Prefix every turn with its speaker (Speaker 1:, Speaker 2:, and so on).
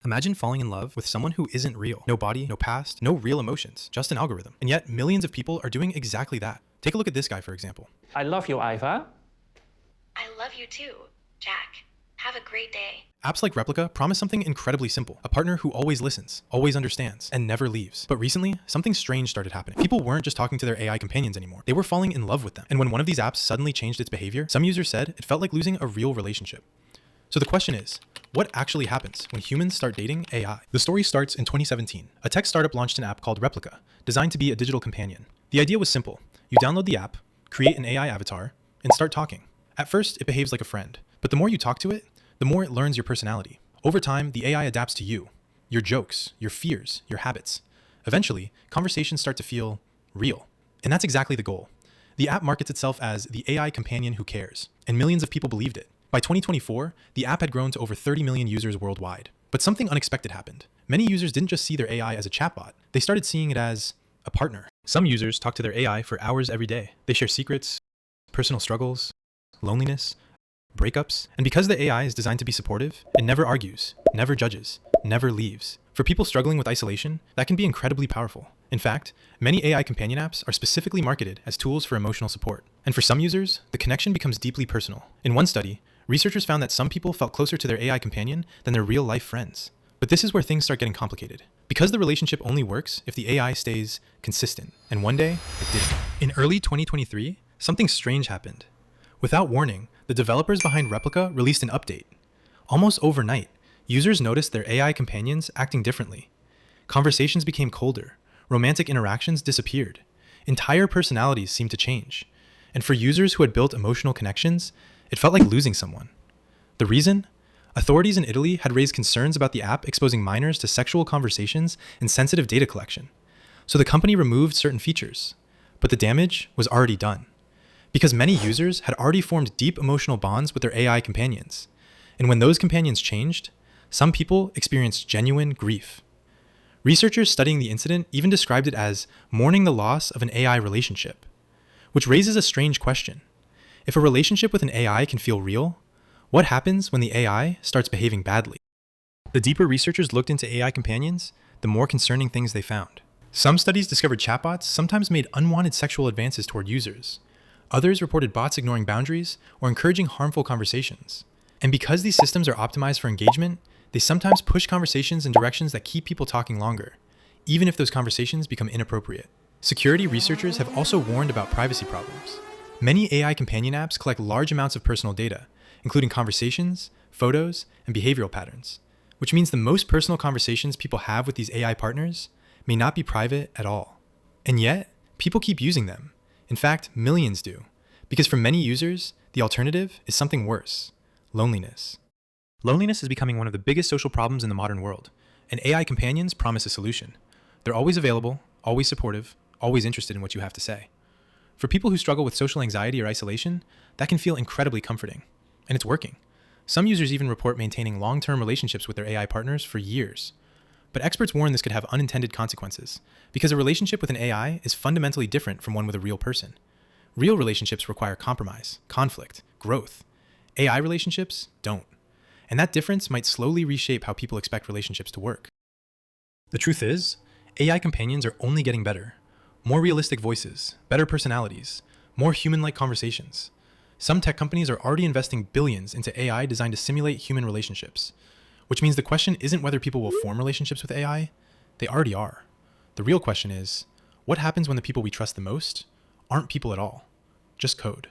Speaker 1: Imagine falling in love with someone who isn't real. No body, no past, no real emotions, just an algorithm. And yet, millions of people are doing exactly that. Take a look at this guy, for example.
Speaker 2: I love you, Iva.
Speaker 3: I love you too, Jack. Have a great day.
Speaker 1: Apps like Replica promise something incredibly simple. A partner who always listens, always understands, and never leaves. But recently, something strange started happening. People weren't just talking to their AI companions anymore. They were falling in love with them. And when one of these apps suddenly changed its behavior, some users said it felt like losing a real relationship. So the question is, what actually happens when humans start dating AI? The story starts in 2017. A tech startup launched an app called Replica, designed to be a digital companion. The idea was simple. You download the app, create an AI avatar, and start talking. At first, it behaves like a friend, but the more you talk to it, the more it learns your personality. Over time, the AI adapts to you, your jokes, your fears, your habits. Eventually, conversations start to feel real. And that's exactly the goal. The app markets itself as the AI companion who cares, and millions of people believed it. By 2024, the app had grown to over 30 million users worldwide. But something unexpected happened. Many users didn't just see their AI as a chatbot, they started seeing it as a partner. Some users talk to their AI for hours every day. They share secrets, personal struggles, loneliness, breakups. And because the AI is designed to be supportive, it never argues, never judges, never leaves. For people struggling with isolation, that can be incredibly powerful. In fact, many AI companion apps are specifically marketed as tools for emotional support. And for some users, the connection becomes deeply personal. In one study, researchers found that some people felt closer to their AI companion than their real-life friends. But this is where things start getting complicated. Because the relationship only works if the AI stays consistent. And one day, it didn't. In early 2023, something strange happened. Without warning, the developers behind Replica released an update. Almost overnight, users noticed their AI companions acting differently. Conversations became colder. Romantic interactions disappeared. Entire personalities seemed to change. And for users who had built emotional connections, it felt like losing someone. The reason? Authorities in Italy had raised concerns about the app exposing minors to sexual conversations and sensitive data collection. So the company removed certain features. But the damage was already done. Because many users had already formed deep emotional bonds with their AI companions. And when those companions changed, some people experienced genuine grief. Researchers studying the incident even described it as mourning the loss of an AI relationship, which raises a strange question. If a relationship with an AI can feel real, what happens when the AI starts behaving badly? The deeper researchers looked into AI companions, the more concerning things they found. Some studies discovered chatbots sometimes made unwanted sexual advances toward users. Others reported bots ignoring boundaries or encouraging harmful conversations. And because these systems are optimized for engagement, they sometimes push conversations in directions that keep people talking longer, even if those conversations become inappropriate. Security researchers have also warned about privacy problems. Many AI companion apps collect large amounts of personal data, including conversations, photos, and behavioral patterns, which means the most personal conversations people have with these AI partners may not be private at all. And yet, people keep using them. In fact, millions do, because for many users, the alternative is something worse: loneliness. Loneliness is becoming one of the biggest social problems in the modern world, and AI companions promise a solution. They're always available, always supportive, always interested in what you have to say. For people who struggle with social anxiety or isolation, that can feel incredibly comforting. And it's working. Some users even report maintaining long-term relationships with their AI partners for years. But experts warn this could have unintended consequences, because a relationship with an AI is fundamentally different from one with a real person. Real relationships require compromise, conflict, growth. AI relationships don't. And that difference might slowly reshape how people expect relationships to work. The truth is, AI companions are only getting better. More realistic voices, better personalities, more human-like conversations. Some tech companies are already investing billions into AI designed to simulate human relationships, which means the question isn't whether people will form relationships with AI. They already are. The real question is, what happens when the people we trust the most aren't people at all, just code?